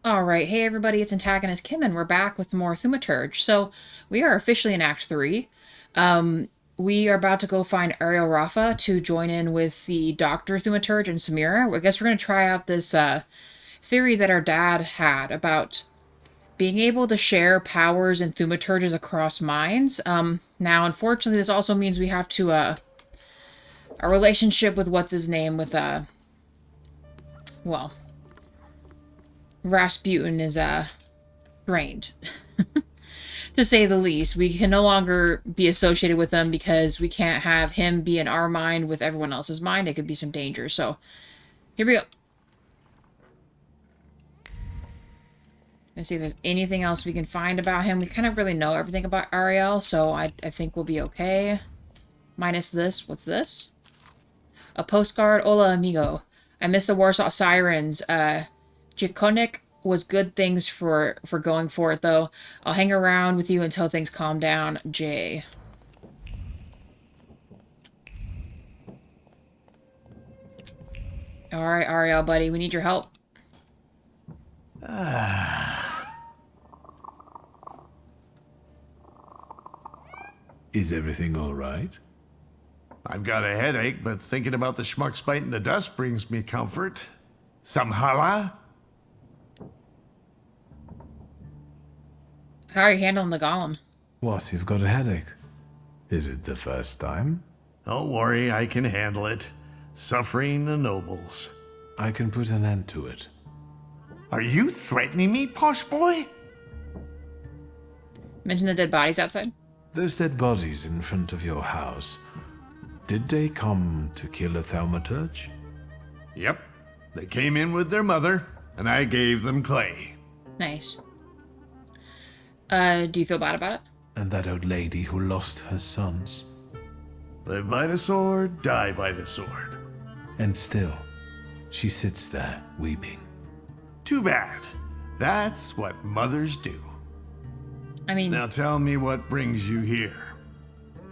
Alright, hey everybody, it's AntagonistKim, and we're back with more Thaumaturge. So, we are officially in Act 3. We are about to go find Ariel Rafa to join in with the Doctor Thaumaturge and Samira. I guess we're going to try out this theory that our dad had about being able to share powers and Thaumaturges across minds. Now, unfortunately, this also means we have to, our relationship with what's-his-name with, well, Rasputin is, drained. To say the least. We can no longer be associated with them because we can't have him be in our mind with everyone else's mind. It could be some danger. So, here we go. Let's see if there's anything else we can find about him. We kind of really know everything about Ariel, so I think we'll be okay. Minus this. What's this? A postcard. Hola, amigo. I miss the Warsaw Sirens. Jakonik was good things for going for it, though. I'll hang around with you until things calm down. Jay. Alright, Ariel, buddy. We need your help. Is everything all right? I've got a headache, but thinking about the schmucks biting the dust brings me comfort. Some challah? How are you handling the golem? What, you've got a headache? Is it the first time? Don't worry, I can handle it. Suffering the nobles. I can put an end to it. Are you threatening me, posh boy? Mention the dead bodies outside? Those dead bodies in front of your house, did they come to kill a thaumaturge? Yep. They came in with their mother, and I gave them clay. Nice. Do you feel bad about it? And that old lady who lost her sons? Live by the sword, die by the sword. And still, she sits there, weeping. Too bad. That's what mothers do. I mean... Now tell me what brings you here.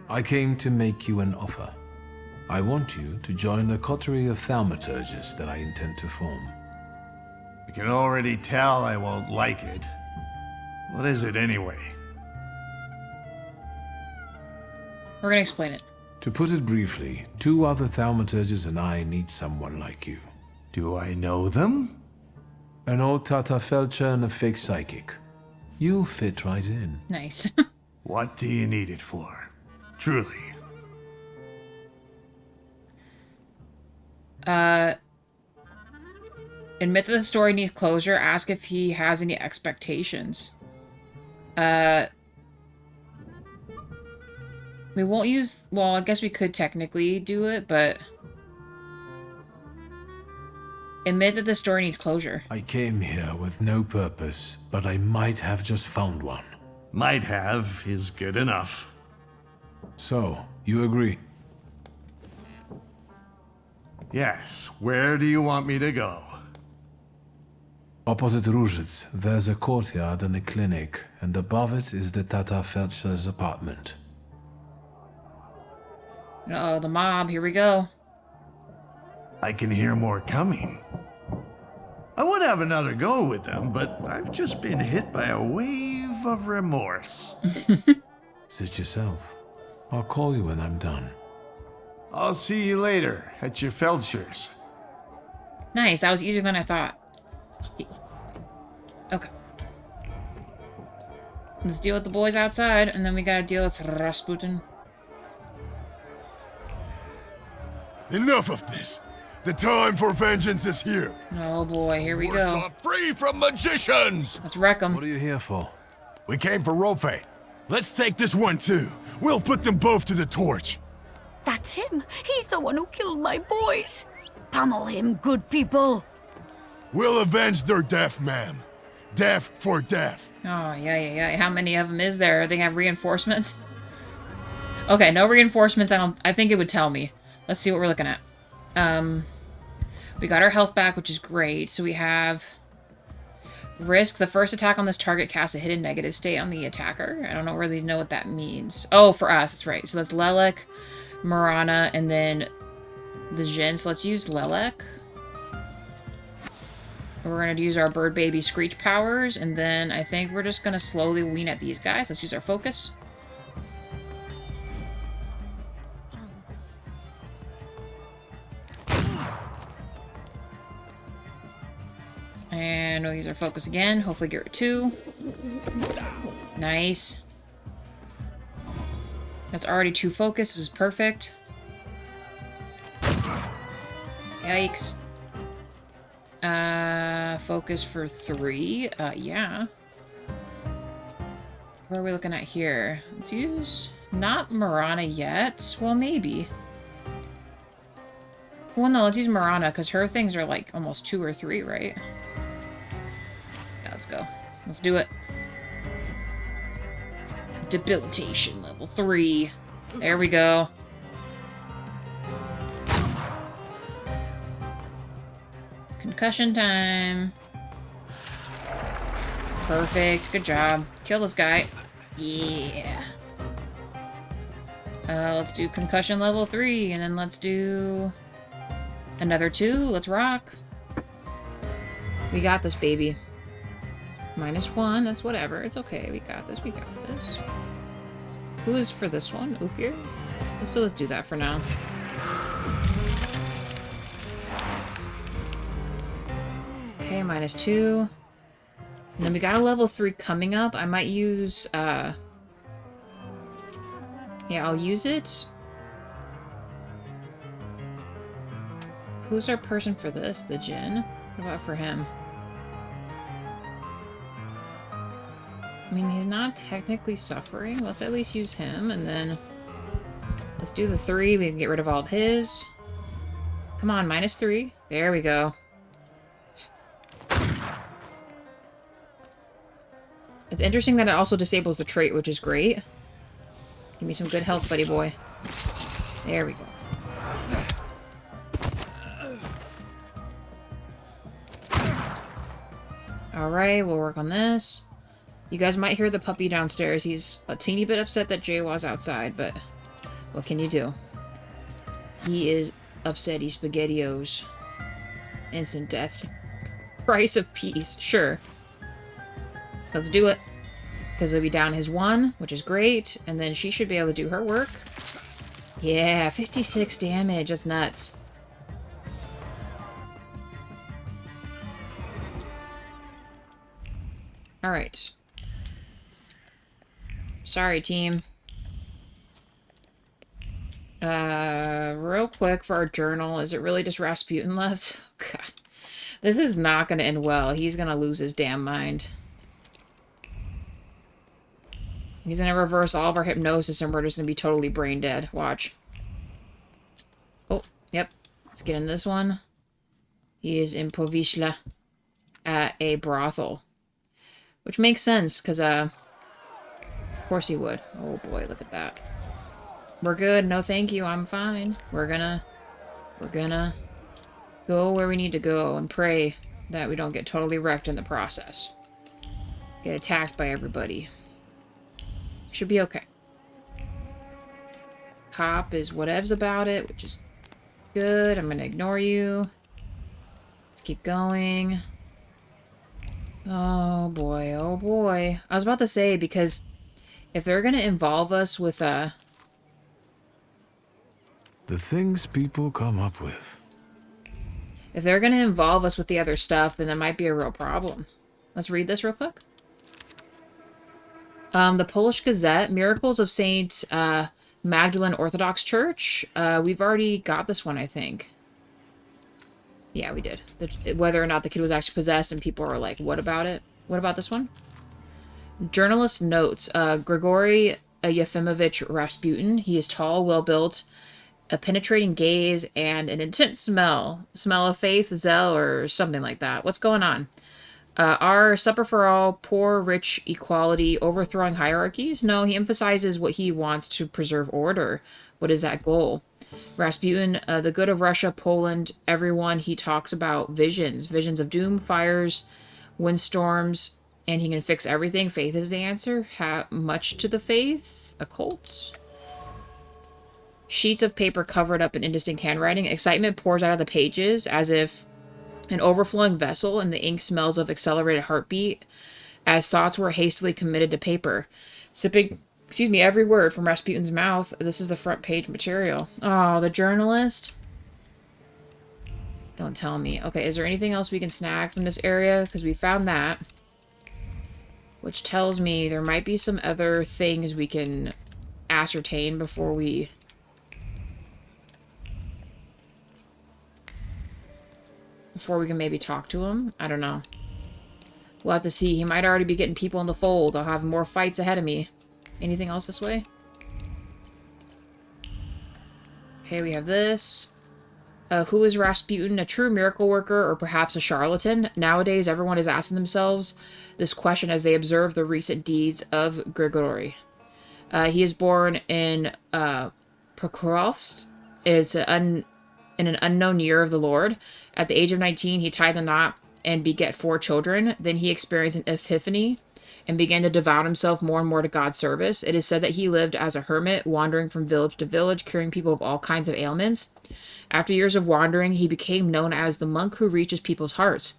I came to make you an offer. I want you to join a coterie of thaumaturges that I intend to form. I can already tell I won't like it. What is it anyway? We're gonna explain it. To put it briefly, 2 other thaumaturges and I need someone like you. Do I know them? An old Tata Felcher and a fake psychic. You fit right in. Nice. What do you need it for? Truly. Admit that the story needs closure. Ask if he has any expectations. We won't use... Well, I guess we could technically do it, but... Admit that the story needs closure. I came here with no purpose, but I might have just found one. Might have is good enough. So, you agree? Yes. Where do you want me to go? Opposite Różec, there's a courtyard and a clinic, and above it is the Tata Felcher's apartment. Uh-oh, the mob. Here we go. I can hear more coming. I would have another go with them, but I've just been hit by a wave of remorse. Suit yourself. I'll call you when I'm done. I'll see you later at your Felcher's. Nice. That was easier than I thought. Okay. Let's deal with the boys outside, and then we gotta deal with Rasputin. Enough of this. The time for vengeance is here. Oh boy, here we We're go. set free from magicians. Let's wreck them. What are you here for? We came for Rofe. Let's take this one too. We'll put them both to the torch. That's him. He's the one who killed my boys. Pummel him, good people. We'll avenge their death, ma'am. Death for death. Oh, yeah. How many of them is there? Are they gonna have reinforcements? Okay, no reinforcements. I think it would tell me. Let's see what we're looking at. We got our health back, which is great. So we have risk. The first attack on this target casts a hidden negative state on the attacker. I don't really know what that means. Oh, for us, that's right. So that's Lelek, Marana, and then the Jin. So let's use Lelek. We're going to use our bird baby screech powers, and then I think we're just going to slowly wean at these guys. Let's use our focus. And we'll use our focus again. Hopefully get 2. Nice. That's already 2 focus. This is perfect. Yikes. Focus for 3. Yeah. What are we looking at here? Let's use... Not Marana yet. Well, maybe. Well, no, let's use Marana, because her things are like almost 2 or 3, right? Yeah, let's go. Let's do it. Debilitation level 3. There we go. Concussion time. Perfect. Good job. Kill this guy. Yeah. Let's do concussion level 3, and then let's do another 2. Let's rock. We got this, baby. -1. That's whatever. It's okay. We got this. We got this. Who is for this one? Opier? So let's do that for now. Okay, -2. And then we got a level 3 coming up. I might use, yeah, I'll use it. Who's our person for this? The Jinn? What about for him? I mean, he's not technically suffering. Let's at least use him, and then let's do the 3. We can get rid of all of his. Come on, -3. There we go. It's interesting that it also disables the trait, which is great. Give me some good health, buddy boy. There we go. Alright, we'll work on this. You guys might hear the puppy downstairs. He's a teeny bit upset that Jaywaw's outside, but what can you do? He is upset. He's SpaghettiOs. Instant death. Price of peace. Sure. Let's do it. Because we'll be down his 1, which is great. And then she should be able to do her work. Yeah, 56 damage. That's nuts. Alright. Sorry, team. Real quick for our journal. Is it really just Rasputin left? Oh, God. This is not going to end well. He's going to lose his damn mind. He's going to reverse all of our hypnosis and we're just going to be totally brain dead. Watch. Oh, yep. Let's get in this one. He is in Povishla at a brothel. Which makes sense, because, of course he would. Oh boy, look at that. We're good. No thank you. I'm fine. We're gonna go where we need to go and pray that we don't get totally wrecked in the process. Get attacked by everybody. Should be okay. Cop is whatevs about it, which is good. I'm gonna ignore you. Let's keep going. Oh boy, oh boy. I was about to say, because if they're gonna involve us with the things people come up with. if they're gonna involve us with the other stuff, then that might be a real problem. Let's read this real quick. The Polish Gazette, Miracles of Saint Magdalene Orthodox Church. We've already got this one, I think. Yeah, we did. Whether or not the kid was actually possessed, and people are like, what about it? What about this one? Journalist notes, Grigory Yefimovich Rasputin. He is tall, well-built, a penetrating gaze, and an intense smell. Smell of faith, zeal, or something like that. What's going on? Our supper for all, poor, rich, equality, overthrowing hierarchies? No, he emphasizes what he wants to preserve order. What is that goal? Rasputin, the good of Russia, Poland, everyone, he talks about visions. Visions of doom, fires, windstorms, and he can fix everything. Faith is the answer. Much to the faith? A cult? Sheets of paper covered up in indistinct handwriting. Excitement pours out of the pages as if an overflowing vessel, and the ink smells of accelerated heartbeat as thoughts were hastily committed to paper. Sipping, every word from Rasputin's mouth. This is the front page material. Oh, the journalist. Don't tell me. Okay, is there anything else we can snag from this area? Because we found that. Which tells me there might be some other things we can ascertain before we... can maybe talk to him. I don't know. We'll have to see. He might already be getting people in the fold. I'll have more fights ahead of me. Anything else this way? Okay, we have this. Who is Rasputin? A true miracle worker or perhaps a charlatan? Nowadays, everyone is asking themselves this question as they observe the recent deeds of Grigory. He is born in Prokhorovsk, in an unknown year of the Lord. At the age of 19, he tied the knot and beget 4 children. Then he experienced an epiphany and began to devote himself more and more to God's service. It is said that he lived as a hermit, wandering from village to village, curing people of all kinds of ailments. After years of wandering, he became known as the monk who reaches people's hearts.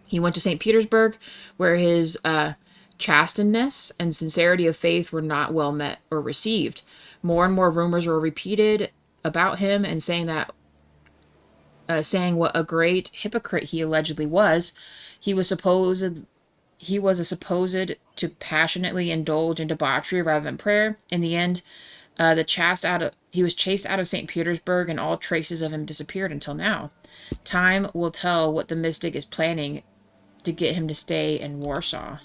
He went to St. Petersburg, where his chasteness and sincerity of faith were not well met or received. More and more rumors were repeated about him, and saying what a great hypocrite he allegedly was. He was supposed to passionately indulge in debauchery rather than prayer. In the end, he was chased out of St. Petersburg, and all traces of him disappeared until now. Time will tell what the mystic is planning to get him to stay in Warsaw.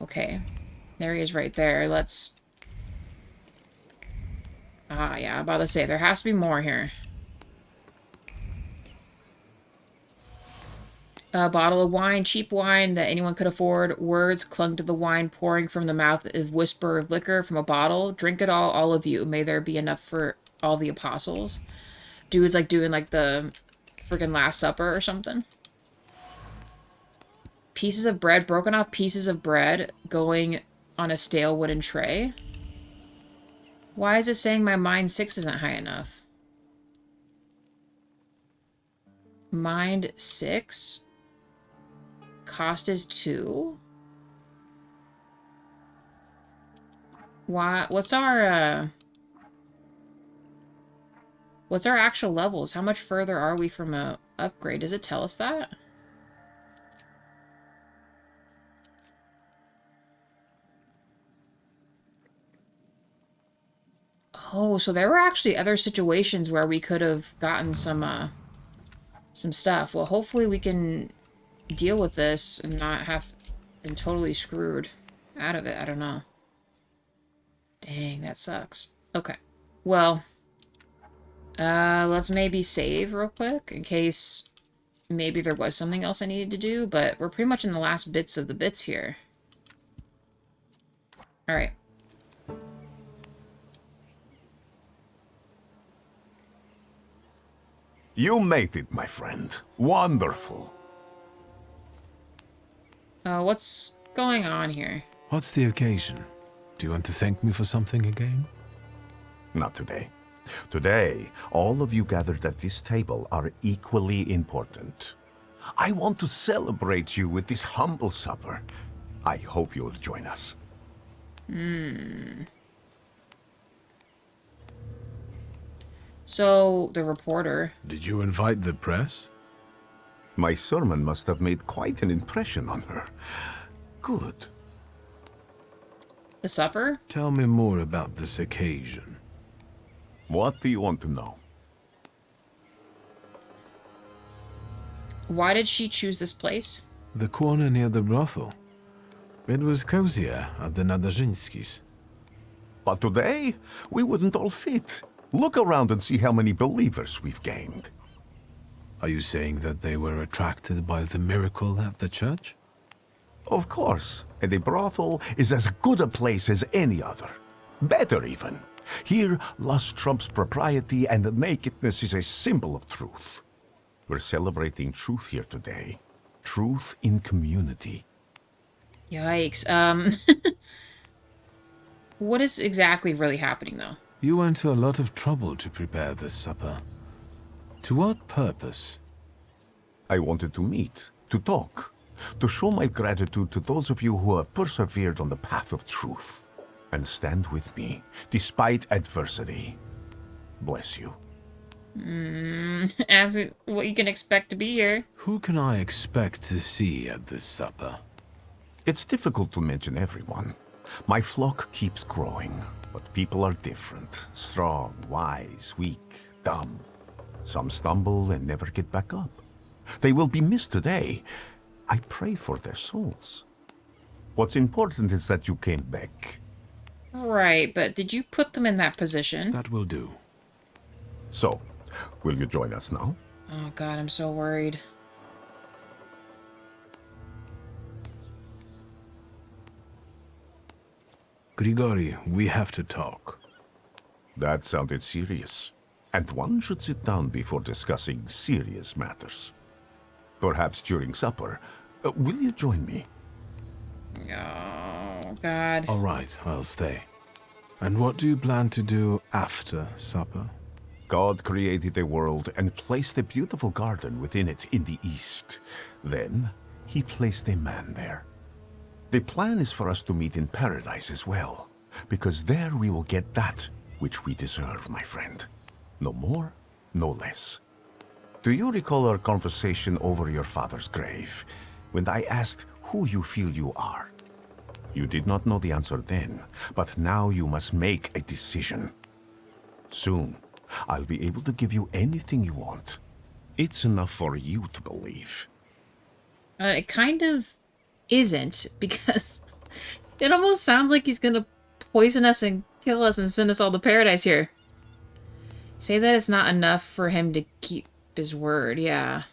Okay. There he is right there. Let's... yeah, I'm about to say, there has to be more here. A bottle of wine, cheap wine that anyone could afford. Words clung to the wine, pouring from the mouth of whisper of liquor from a bottle. Drink it all of you. May there be enough for all the apostles. Dude's like doing like the freaking Last Supper or something. Pieces of bread, broken off pieces of bread going on a stale wooden tray. Why is it saying my mind 6 isn't high enough? Mind 6? Cost is 2? Why? What's our actual levels? How much further are we from a upgrade? Does it tell us that? Oh, so there were actually other situations where we could have gotten some stuff. Well, hopefully we can deal with this and not have been totally screwed out of it. I don't know. Dang, that sucks. Okay. Well, let's maybe save real quick in case maybe there was something else I needed to do, but we're pretty much in the last bits of the bits here. All right. You made it, my friend. Wonderful. What's going on here? What's the occasion? Do you want to thank me for something again? Not today. Today, all of you gathered at this table are equally important. I want to celebrate you with this humble supper. I hope you'll join us. So, the reporter... Did you invite the press? My sermon must have made quite an impression on her. Good. The supper? Tell me more about this occasion. What do you want to know? Why did she choose this place? The corner near the brothel. It was cozier at the Nadajinskis. But today, we wouldn't all fit. Look around and see how many believers we've gained. Are you saying that they were attracted by the miracle at the church? Of course, and a brothel is as good a place as any other. Better even. Here, lust trumps propriety, and nakedness is a symbol of truth. We're celebrating truth here today. Truth in community. Yikes. What is exactly really happening, though? You went to a lot of trouble to prepare this supper. To what purpose? I wanted to meet, to talk, to show my gratitude to those of you who have persevered on the path of truth and stand with me despite adversity. Bless you. As what you can expect to be here. Who can I expect to see at this supper? It's difficult to mention everyone. My flock keeps growing, but people are different. Strong, wise, weak, dumb. Some stumble and never get back up. They will be missed today. I pray for their souls. What's important is that you came back. Right, but did you put them in that position? That will do. So, will you join us now? Oh god, I'm so worried. Grigori, we have to talk. That sounded serious. And one should sit down before discussing serious matters. Perhaps during supper. Will you join me? Oh god. All right, I'll stay. And what do you plan to do after supper? God created the world and placed a beautiful garden within it in the east. Then, he placed a man there. The plan is for us to meet in paradise as well, because there we will get that which we deserve, my friend. No more, no less. Do you recall our conversation over your father's grave, when I asked who you feel you are? You did not know the answer then, but now you must make a decision. Soon, I'll be able to give you anything you want. It's enough for you to believe. It kind of isn't, because it almost sounds like he's gonna poison us and kill us and send us all to paradise here. Say that it's not enough for him to keep his word, yeah.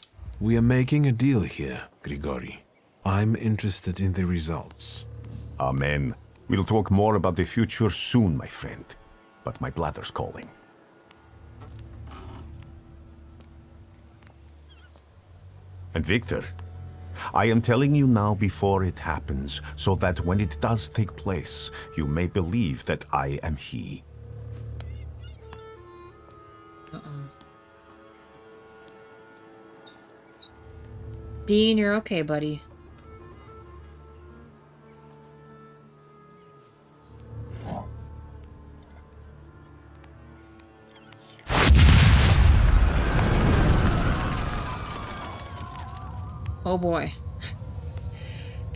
We are making a deal here, Grigori. I'm interested in the results. Amen. We'll talk more about the future soon, my friend. But my bladder's calling. And Wictor, I am telling you now before it happens, so that when it does take place, you may believe that I am he. Dean, you're okay, buddy. Oh boy.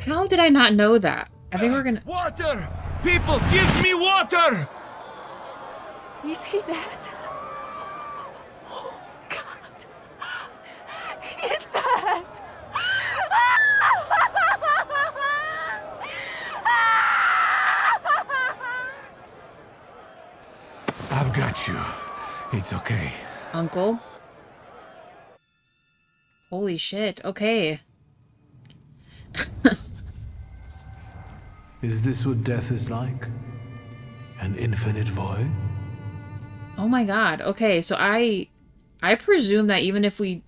How did I not know that? I think we're gonna... Water! People, give me water! Is he dead? Oh, God. He's dead. I've got you. It's okay. Uncle? Holy shit, okay. Is this what death is like? An infinite void? Oh my god, okay, so I presume that even if we...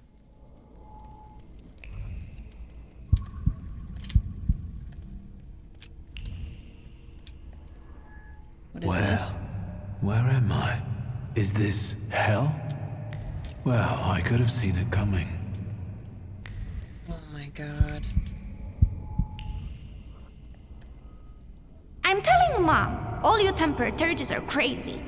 What is this? Where am I? Is this hell? Well, I could have seen it coming. Oh my god. I'm telling Mom, all you Thaumaturges are crazy.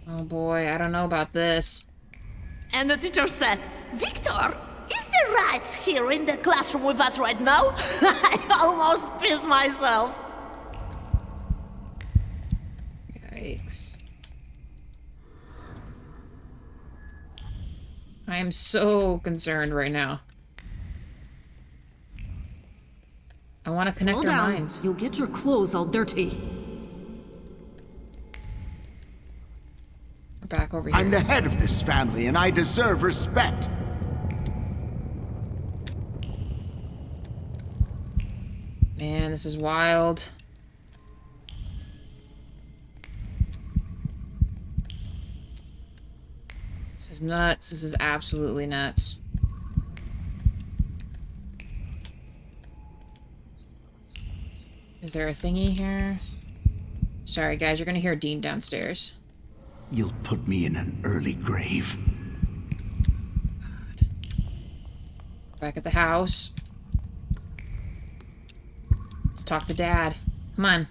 Oh boy, I don't know about this. And the teacher said, Wictor, is there right here in the classroom with us right now? I almost pissed myself. Yikes. I am so concerned right now. I want to connect Slow our down. minds. You'll get your clothes all dirty. We're back over here. I'm the head of this family, and I deserve respect. Man, this is wild. This is nuts. This is absolutely nuts. Is there a thingy here? Sorry, guys, you're gonna hear Dean downstairs. You'll put me in an early grave. Back at the house. Let's talk to Dad. Come on.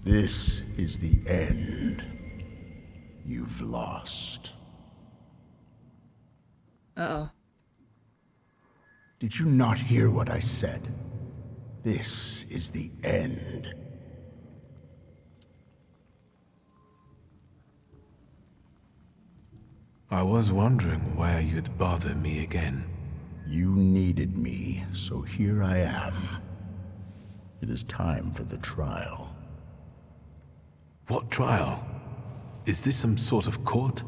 This is the end. You've lost. Uh-oh. Did you not hear what I said? This is the end. I was wondering where you'd bother me again. You needed me, so here I am. It is time for the trial. What trial? Is this some sort of court?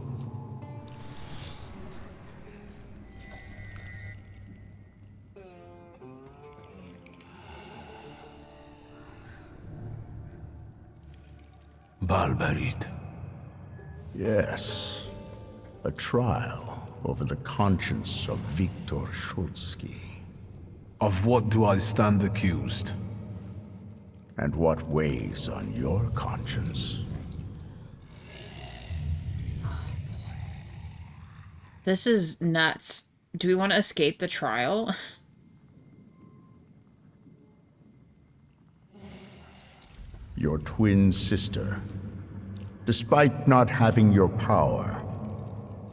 Barbarit. Yes. A trial over the conscience of Wictor Szulski. Of what do I stand accused? And what weighs on your conscience? This is nuts. Do we want to escape the trial? Your twin sister. Despite not having your power,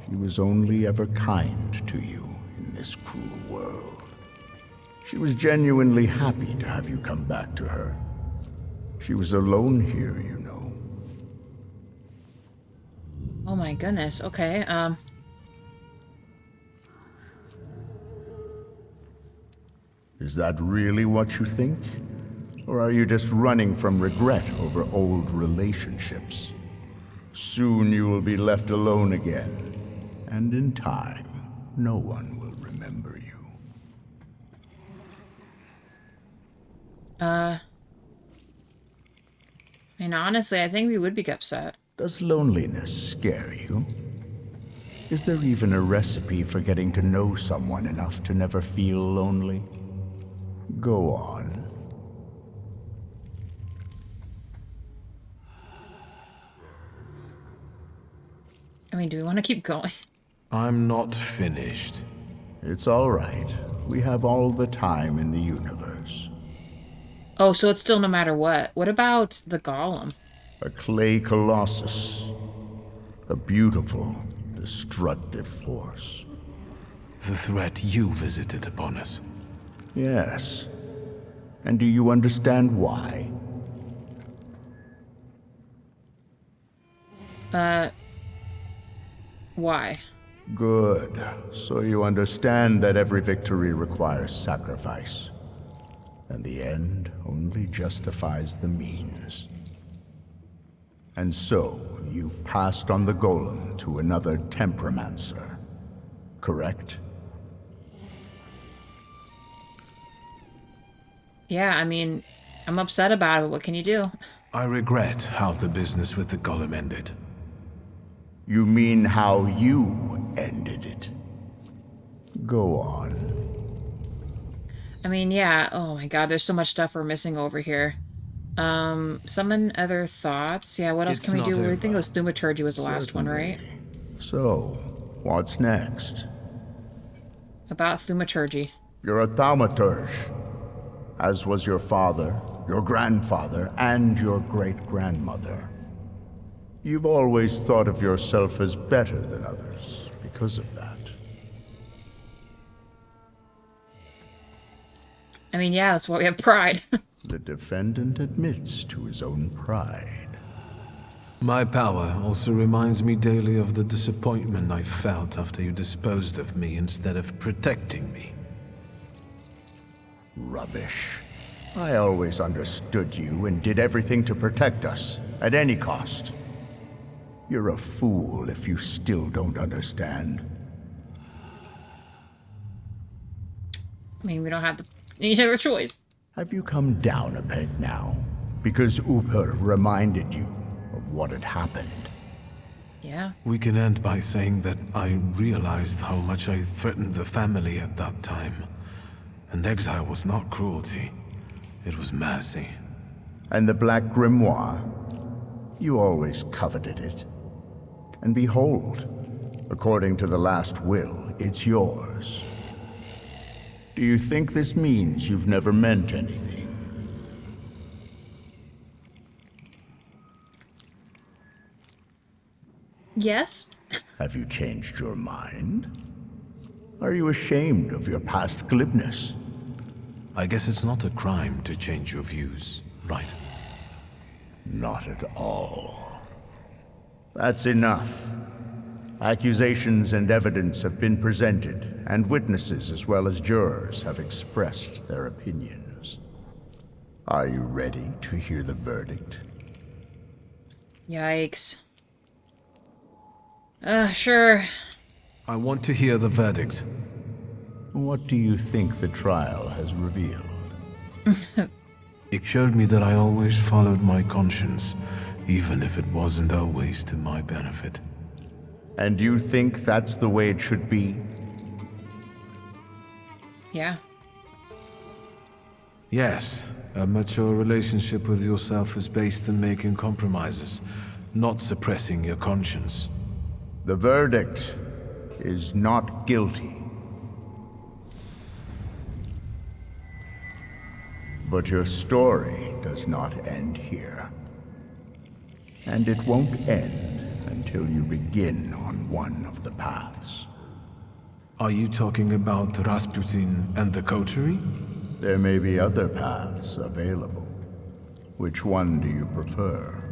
she was only ever kind to you in this cruel world. She was genuinely happy to have you come back to her. She was alone here, you know. Oh my goodness, okay, Is that really what you think? Or are you just running from regret over old relationships? Soon you will be left alone again. And in time, no one will remember you. I mean, honestly, I think we would be upset. Does loneliness scare you? Is there even a recipe for getting to know someone enough to never feel lonely? Go on. I mean, do we want to keep going? I'm not finished. It's all right. We have all the time in the universe. Oh, so it's still no matter what. What about the golem? A clay colossus. A beautiful, destructive force. The threat you visited upon us. Yes. And do you understand why? Why? Good. So you understand that every victory requires sacrifice. And the end only justifies the means. And so, you passed on the golem to another temperamencer, correct? Yeah, I mean, I'm upset about it. What can you do? I regret how the business with the golem ended. You mean how you ended it? Go on. I mean, yeah. Oh my god, there's so much stuff we're missing over here. Summon other thoughts. Yeah, what else can we do? I think it was Thaumaturge was the last one, right? So, what's next? About Thaumaturge. You're a Thaumaturge, as was your father, your grandfather, and your great-grandmother. You've always thought of yourself as better than others because of that. I mean, yeah, that's why we have pride. The defendant admits to his own pride. My power also reminds me daily of the disappointment I felt after you disposed of me instead of protecting me. Rubbish. I always understood you and did everything to protect us, at any cost. You're a fool if you still don't understand. I mean, we don't have any other choice. Have you come down a peg now? Because Uper reminded you of what had happened. Yeah. We can end by saying that I realized how much I threatened the family at that time. And exile was not cruelty. It was mercy. And the Black Grimoire? You always coveted it. And behold, according to the last will, it's yours. Do you think this means you've never meant anything? Yes. Have you changed your mind? Are you ashamed of your past glibness? I guess it's not a crime to change your views, right? Not at all. That's enough. Accusations and evidence have been presented, and witnesses as well as jurors have expressed their opinions. Are you ready to hear the verdict? Yikes. Sure. I want to hear the verdict. What do you think the trial has revealed? It showed me that I always followed my conscience, even if it wasn't always to my benefit. And you think that's the way it should be? Yeah. Yes, a mature relationship with yourself is based on making compromises, not suppressing your conscience. The verdict is not guilty. But your story does not end here. And it won't end until you begin on one of the paths. Are you talking about Rasputin and the coterie? There may be other paths available. Which one do you prefer?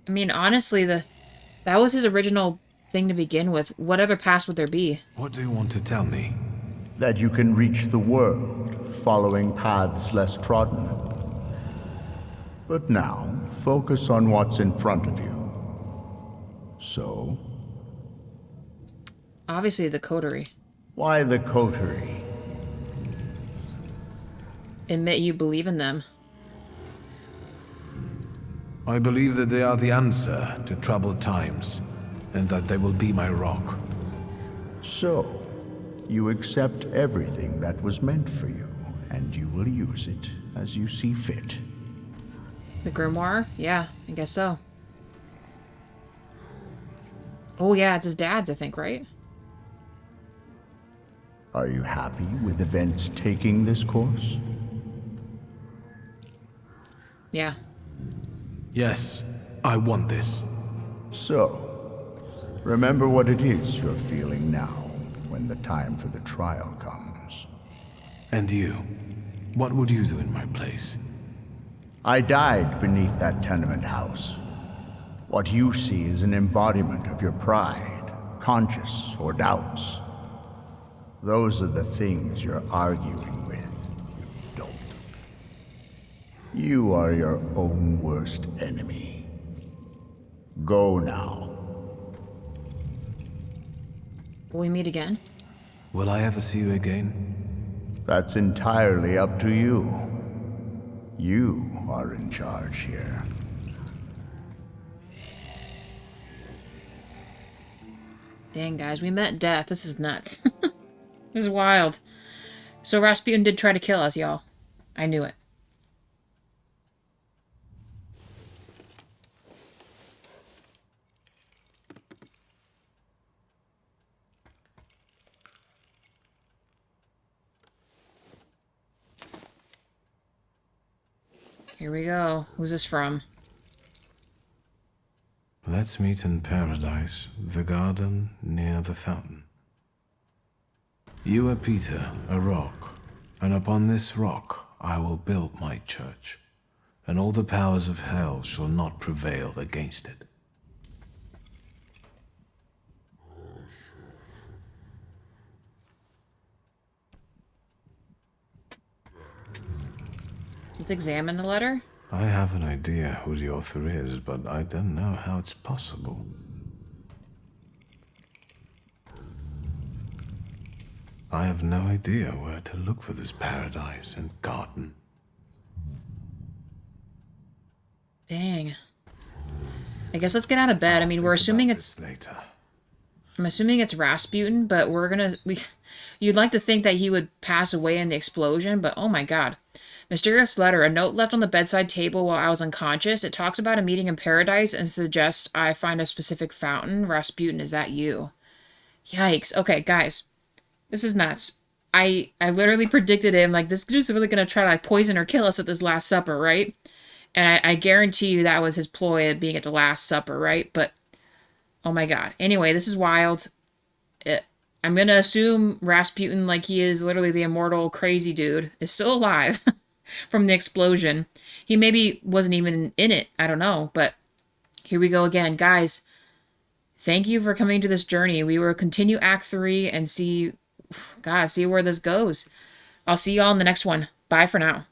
I mean, honestly, that was his original thing to begin with. What other paths would there be? What do you want to tell me? That you can reach the world, following paths less trodden. But now, focus on what's in front of you. So? Obviously the coterie. Why the coterie? Admit you believe in them. I believe that they are the answer to troubled times, and that they will be my rock. So, you accept everything that was meant for you, and you will use it as you see fit. The grimoire? Yeah, I guess so. Oh yeah, it's his dad's, I think, right? Are you happy with events taking this course? Yeah. Yes, I want this. So, remember what it is you're feeling now, when the time for the trial comes. And you? What would you do in my place? I died beneath that tenement house. What you see is an embodiment of your pride, conscience, or doubts. Those are the things you're arguing with, you dope. You are your own worst enemy. Go now. Will we meet again? Will I ever see you again? That's entirely up to you. You are in charge here. Dang, guys, we met death. This is nuts. This is wild. So Rasputin did try to kill us, y'all. I knew it. Here we go. Who's this from? Let's meet in paradise, the garden near the fountain. You are Peter, a rock, and upon this rock I will build my church, and all the powers of hell shall not prevail against it. Let's examine the letter. I have an idea who the author is, but I don't know how it's possible. I have no idea where to look for this paradise and garden. Dang. I guess let's get out of bed. I mean, we're assuming it's... Later. I'm assuming it's Rasputin, but you'd like to think that he would pass away in the explosion, but oh my god. Mysterious letter, a note left on the bedside table while I was unconscious. It talks about a meeting in paradise and suggests I find a specific fountain. Rasputin, is that you? Yikes. Okay, guys. This is nuts. I literally predicted him, like, this dude's really gonna try to, like, poison or kill us at this Last Supper, right? And I guarantee you that was his ploy of being at the Last Supper, right? But, oh my god. Anyway, this is wild. I'm gonna assume Rasputin, like he is literally the immortal crazy dude, is still alive from the explosion. He maybe wasn't even in it. I don't know. But here we go again. Guys, thank you for coming to this journey. We will continue Act 3 and see where this goes. I'll see y'all in the next one. Bye for now.